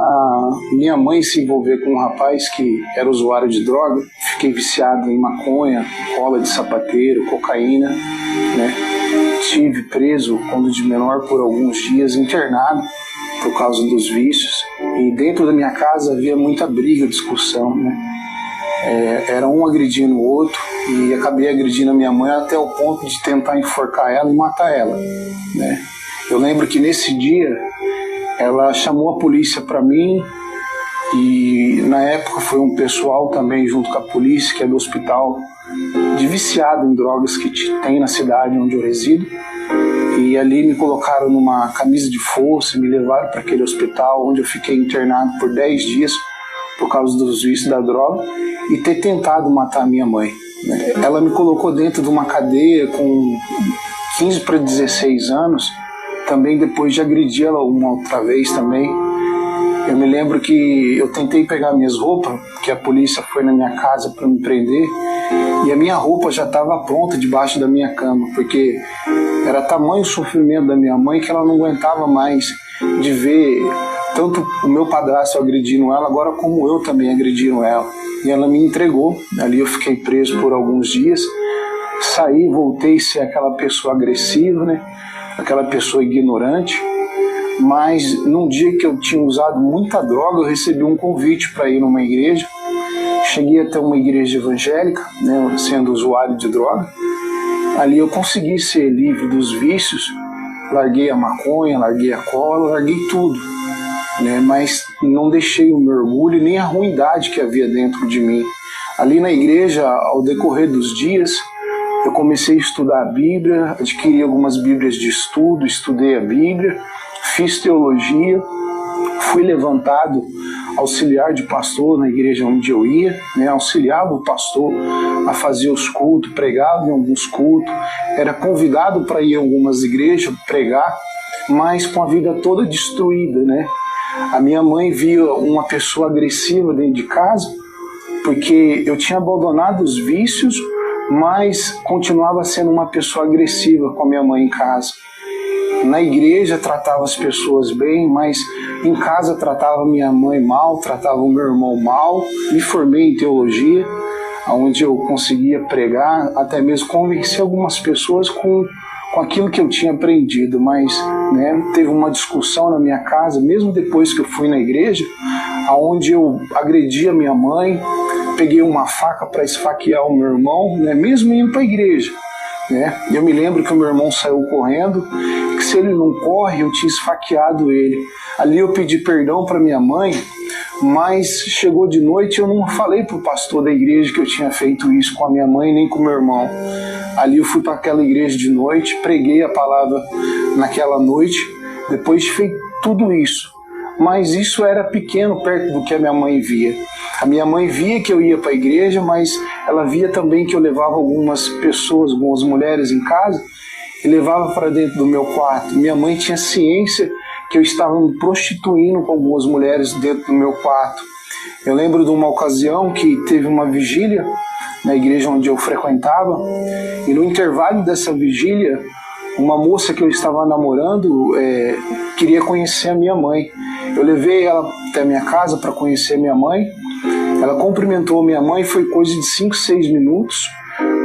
a minha mãe se envolver com um rapaz que era usuário de droga. Fiquei viciado em maconha, cola de sapateiro, cocaína, né? Estive preso quando de menor por alguns dias, internado por causa dos vícios. E dentro da minha casa havia muita briga, discussão, né? Era um agredindo o outro, e acabei agredindo a minha mãe até o ponto de tentar enforcar ela e matar ela, né? Eu lembro que nesse dia ela chamou a polícia para mim, e na época foi um pessoal também junto com a polícia, que é do hospital de viciado em drogas que tem na cidade onde eu resido. E ali me colocaram numa camisa de força, me levaram para aquele hospital onde eu fiquei internado por 10 dias por causa dos vícios da droga e ter tentado matar a minha mãe, né? Ela me colocou dentro de uma cadeia com 15 para 16 anos, também depois de agredir ela uma outra vez também. Eu me lembro que eu tentei pegar minhas roupas, que a polícia foi na minha casa para me prender, e a minha roupa já estava pronta debaixo da minha cama, porque era tamanho o sofrimento da minha mãe que ela não aguentava mais de ver tanto o meu padrasto agredindo ela, agora como eu também agredindo ela. E ela me entregou. Ali eu fiquei preso por alguns dias, saí, voltei a ser aquela pessoa agressiva, né? Aquela pessoa ignorante. Mas num dia que eu tinha usado muita droga, eu recebi um convite para ir numa igreja. Cheguei até uma igreja evangélica, né, sendo usuário de droga. Ali eu consegui ser livre dos vícios, larguei a maconha, larguei a cola, larguei tudo, né, mas não deixei o meu orgulho nem a ruindade que havia dentro de mim. Ali na igreja, ao decorrer dos dias, eu comecei a estudar a Bíblia, adquiri algumas Bíblias de estudo, estudei a Bíblia, fiz teologia, fui levantado auxiliar de pastor na igreja onde eu ia, né, auxiliava o pastor a fazer os cultos, pregava em alguns cultos, era convidado para ir em algumas igrejas pregar, mas com a vida toda destruída, né? A minha mãe via uma pessoa agressiva dentro de casa, porque eu tinha abandonado os vícios, mas continuava sendo uma pessoa agressiva com a minha mãe em casa. Na igreja tratava as pessoas bem, mas em casa tratava minha mãe mal, tratava o meu irmão mal. Me formei em teologia, onde eu conseguia pregar, até mesmo convencer algumas pessoas com aquilo que eu tinha aprendido, mas né, teve uma discussão na minha casa, mesmo depois que eu fui na igreja, onde eu agredi a minha mãe, peguei uma faca para esfaquear o meu irmão, né, mesmo indo para a igreja. Né? Eu me lembro que o meu irmão saiu correndo, que se ele não corre, eu tinha esfaqueado ele. Ali eu pedi perdão para minha mãe, mas chegou de noite e eu não falei para o pastor da igreja que eu tinha feito isso com a minha mãe nem com o meu irmão. Ali eu fui para aquela igreja de noite, preguei a palavra naquela noite, depois de feito tudo isso. Mas isso era pequeno perto do que a minha mãe via. A minha mãe via que eu ia para a igreja, mas ela via também que eu levava algumas pessoas, algumas mulheres em casa, e levava para dentro do meu quarto. Minha mãe tinha ciência que eu estava me prostituindo com algumas mulheres dentro do meu quarto. Eu lembro de uma ocasião que teve uma vigília na igreja onde eu frequentava, e no intervalo dessa vigília, uma moça que eu estava namorando queria conhecer a minha mãe. Eu levei ela até a minha casa para conhecer a minha mãe. Ela cumprimentou a minha mãe, foi coisa de 5, 6 minutos,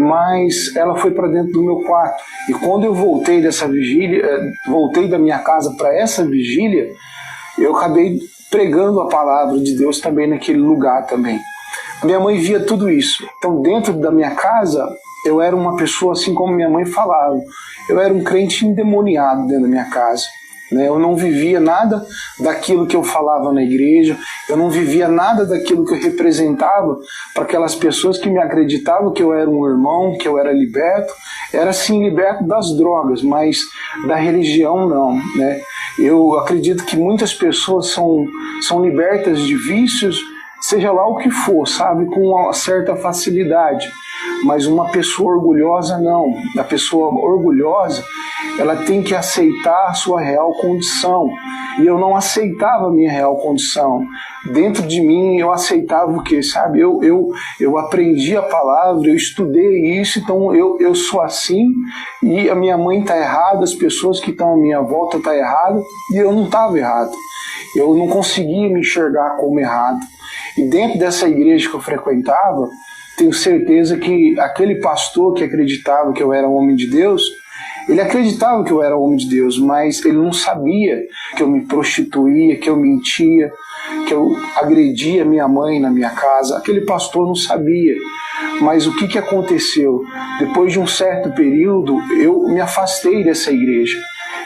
mas ela foi para dentro do meu quarto. E quando eu voltei dessa vigília, voltei da minha casa para essa vigília, eu acabei pregando a palavra de Deus também naquele lugar também. Minha mãe via tudo isso. Então, dentro da minha casa, eu era uma pessoa assim como minha mãe falava. Eu era um crente endemoniado dentro da minha casa. Eu não vivia nada daquilo que eu falava na igreja, eu não vivia nada daquilo que eu representava para aquelas pessoas que me acreditavam que eu era um irmão, que eu era liberto. Era sim liberto das drogas, mas da religião não, né? Eu acredito que muitas pessoas são libertas de vícios, seja lá o que for, sabe, com uma certa facilidade. mas uma pessoa orgulhosa não. A pessoa orgulhosa, ela tem que aceitar a sua real condição. E eu não aceitava a minha real condição. Dentro de mim eu aceitava o quê? Sabe? Eu aprendi a palavra, eu estudei isso, então eu sou assim, e a minha mãe está errada, as pessoas que estão à minha volta estão erradas, e eu não estava errado. Eu não conseguia me enxergar como errado. E dentro dessa igreja que eu frequentava, tenho certeza que aquele pastor que acreditava que eu era homem de Deus, ele acreditava que eu era homem de Deus, mas ele não sabia que eu me prostituía, que eu mentia, que eu agredia minha mãe na minha casa. Aquele pastor não sabia. Mas o que aconteceu? Depois de um certo período, eu me afastei dessa igreja.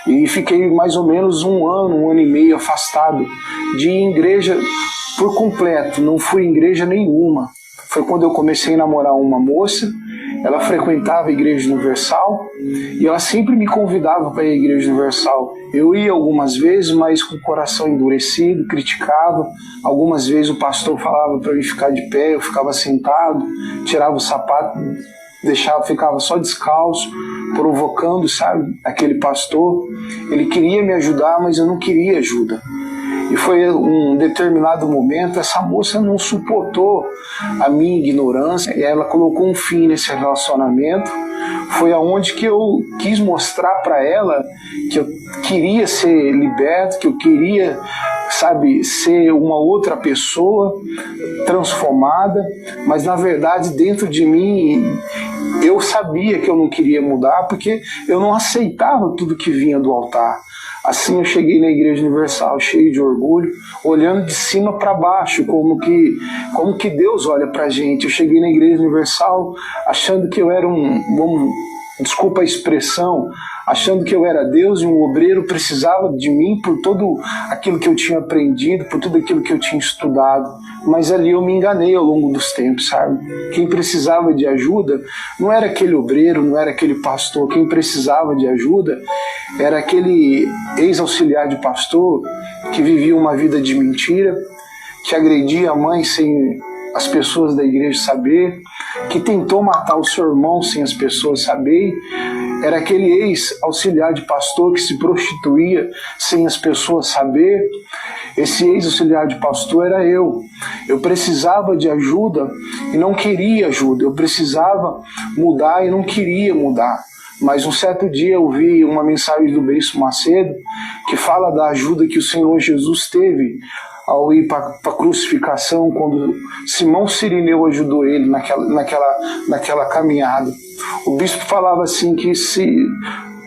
E fiquei mais ou menos um ano e meio afastado de igreja por completo. Não fui em igreja nenhuma. Foi quando eu comecei a namorar uma moça. Ela frequentava a Igreja Universal e ela sempre me convidava para ir à Igreja Universal. Eu ia algumas vezes, mas com o coração endurecido, criticava. Algumas vezes o pastor falava para eu ficar de pé, eu ficava sentado, tirava o sapato, ficava só descalço, provocando, sabe, aquele pastor. Ele queria me ajudar, mas eu não queria ajuda. E foi um determinado momento, essa moça não suportou a minha ignorância, e ela colocou um fim nesse relacionamento. Foi aonde que eu quis mostrar para ela que eu queria ser liberto, que eu queria, sabe, ser uma outra pessoa transformada, mas na verdade dentro de mim eu sabia que eu não queria mudar, porque eu não aceitava tudo que vinha do altar. Assim eu cheguei na Igreja Universal cheio de orgulho, olhando de cima para baixo, como que Deus olha para a gente. Eu cheguei na Igreja Universal achando que eu era desculpa a expressão, achando que eu era Deus e um obreiro precisava de mim por tudo aquilo que eu tinha aprendido, por tudo aquilo que eu tinha estudado. Mas ali eu me enganei ao longo dos tempos, sabe? Quem precisava de ajuda não era aquele obreiro, não era aquele pastor. Quem precisava de ajuda era aquele ex-auxiliar de pastor que vivia uma vida de mentira, que agredia a mãe sem as pessoas da igreja saber, que tentou matar o seu irmão sem as pessoas saberem. Era aquele ex-auxiliar de pastor que se prostituía sem as pessoas saber. Esse ex-auxiliar de pastor era eu. Eu precisava de ajuda e não queria ajuda. Eu precisava mudar e não queria mudar. Mas um certo dia eu vi uma mensagem do Bispo Macedo que fala da ajuda que o Senhor Jesus teve ao ir para a crucificação, quando Simão Cirineu ajudou ele naquela caminhada. O bispo falava assim que se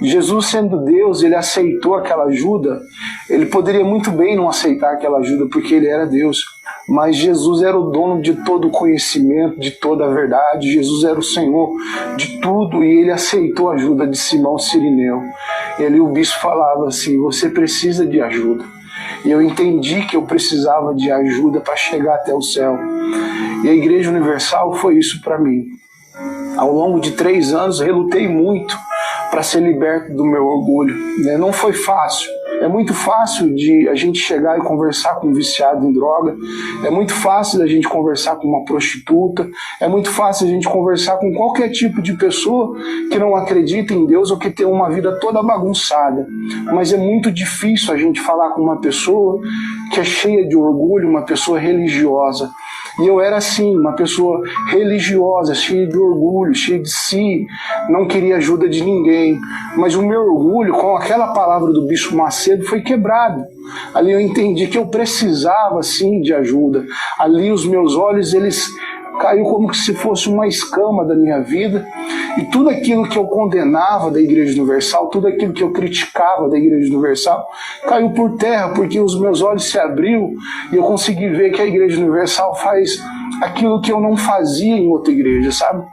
Jesus, sendo Deus, ele aceitou aquela ajuda, ele poderia muito bem não aceitar aquela ajuda, porque ele era Deus. Mas Jesus era o dono de todo o conhecimento, de toda a verdade. Jesus era o Senhor de tudo e ele aceitou a ajuda de Simão Cirineu. E ali o bispo falava assim: você precisa de ajuda. E eu entendi que eu precisava de ajuda para chegar até o céu. E a Igreja Universal foi isso para mim. Ao longo de 3 anos, relutei muito para ser liberto do meu orgulho. Não foi fácil. É muito fácil de a gente chegar e conversar com um viciado em droga. É muito fácil a gente conversar com uma prostituta. É muito fácil a gente conversar com qualquer tipo de pessoa que não acredita em Deus ou que tem uma vida toda bagunçada. Mas é muito difícil a gente falar com uma pessoa que é cheia de orgulho, uma pessoa religiosa. E eu era assim, uma pessoa religiosa, cheia de orgulho, cheia de si, não queria ajuda de ninguém. Mas o meu orgulho, com aquela palavra do Bispo Macedo, foi quebrado. Ali eu entendi que eu precisava sim de ajuda. Ali os meus olhos, eles caiu como se fosse uma escama da minha vida, e tudo aquilo que eu condenava da Igreja Universal, tudo aquilo que eu criticava da Igreja Universal, caiu por terra, porque os meus olhos se abriu e eu consegui ver que a Igreja Universal faz aquilo que eu não fazia em outra igreja, sabe?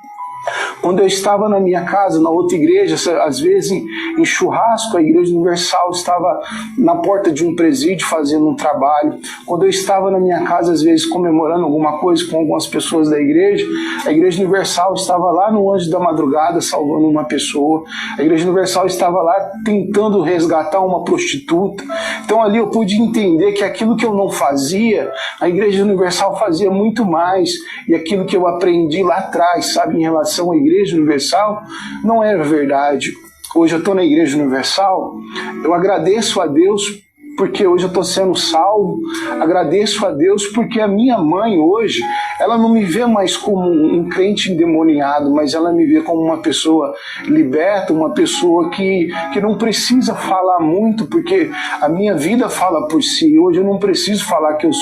Quando eu estava na minha casa, na outra igreja, às vezes em churrasco, a Igreja Universal estava na porta de um presídio fazendo um trabalho. Quando eu estava na minha casa, às vezes comemorando alguma coisa com algumas pessoas da igreja, a Igreja Universal estava lá no Anjo da Madrugada salvando uma pessoa. A Igreja Universal estava lá tentando resgatar uma prostituta. Então ali eu pude entender que aquilo que eu não fazia, a Igreja Universal fazia muito mais. E aquilo que eu aprendi lá atrás, sabe, em relação à Igreja Universal, não era verdade. Hoje eu estou na Igreja Universal, eu agradeço a Deus porque hoje eu estou sendo salvo, agradeço a Deus porque a minha mãe hoje, ela não me vê mais como um crente endemoniado, mas ela me vê como uma pessoa liberta, uma pessoa que não precisa falar muito, porque a minha vida fala por si. Hoje eu não preciso falar que eu